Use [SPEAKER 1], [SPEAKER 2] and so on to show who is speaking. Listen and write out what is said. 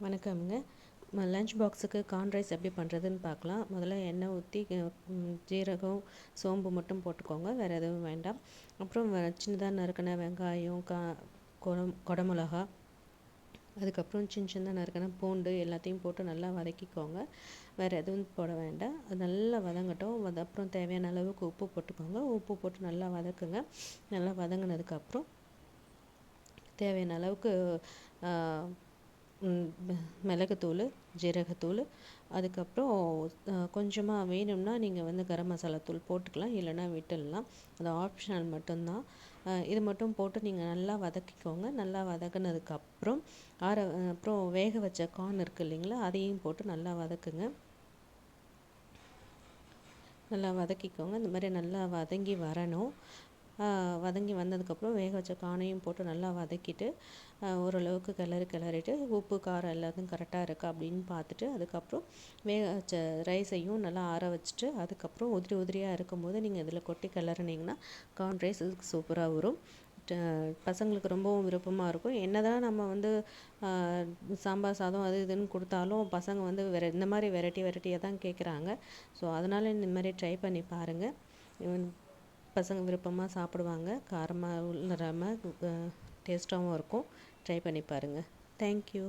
[SPEAKER 1] வணக்கம்ங்க. லஞ்ச் பாக்ஸுக்கு corn rice எப்படி பண்ணுறதுன்னு பார்க்கலாம். முதல்ல எண்ணெய் ஊற்றி ஜீரகம், சோம்பு மட்டும் போட்டுக்கோங்க, வேறு எதுவும் வேண்டாம். அப்புறம் சின்னதாக நறுக்கின வெங்காயம், குடமிளகா, அதுக்கப்புறம் சின்ன சின்னதாக நறுக்கின பூண்டு எல்லாத்தையும் போட்டு நல்லா வதக்கிக்கோங்க. வேறு எதுவும் போட வேண்டாம். அது நல்லா வதங்கட்டும். அப்புறம் தேவையான அளவுக்கு உப்பு போட்டுக்கோங்க. உப்பு போட்டு நல்லா வதக்குங்க. நல்லா வதங்கினதுக்கப்புறம் தேவையான அளவுக்கு மிளகுத்தூள், ஜீரகத்தூள், அதுக்கப்புறம் கொஞ்சமாக வேணும்னா நீங்கள் கரம் மசாலா தூள் போட்டுக்கலாம், இல்லைன்னா விட்டுடலாம். அது ஆப்ஷனல் மட்டும்தான். இது மட்டும் போட்டு நீங்கள் நல்லா வதக்கிக்கோங்க. நல்லா வதக்கினதுக்கப்புறம் அப்புறம் வேக வச்ச கார்ன் இருக்குது இல்லைங்களா, அதையும் போட்டு நல்லா வதக்குங்க. நல்லா வதக்கிக்கோங்க. இந்த மாதிரி நல்லா வதங்கி வரணும். வதங்கி வந்ததுக்கப்புறம் வேக வச்ச கார்னையும் போட்டு நல்லா வதக்கிட்டு ஓரளவுக்கு கிளறிட்டு உப்பு காரம் எல்லாத்தையும் கரெக்டாக இருக்கா அப்படின்னு பார்த்துட்டு அதுக்கப்புறம் வேக வச்ச ரைஸையும் நல்லா ஆற வச்சுட்டு அதுக்கப்புறம் உதிரியாக இருக்கும்போது நீங்கள் இதில் கொட்டி கிளறினீங்கன்னா கார்ன் ரைஸ் சூப்பராக வரும். பசங்களுக்கு ரொம்பவும் விருப்பமாக இருக்கும். என்ன தான் நம்ம சாம்பார் சாதம் அது இதுன்னு கொடுத்தாலும் பசங்க இந்த மாதிரி வெரைட்டியாக தான் கேட்குறாங்க. ஸோ அதனால் இந்த மாதிரி ட்ரை பண்ணி பாருங்கள். பசங்க விருப்பமாக சாப்பிடுவாங்க. காரமாக இல்லாமல் டேஸ்ட்டாகவும் இருக்கும். ட்ரை பண்ணி பாருங்கள். தேங்க்யூ.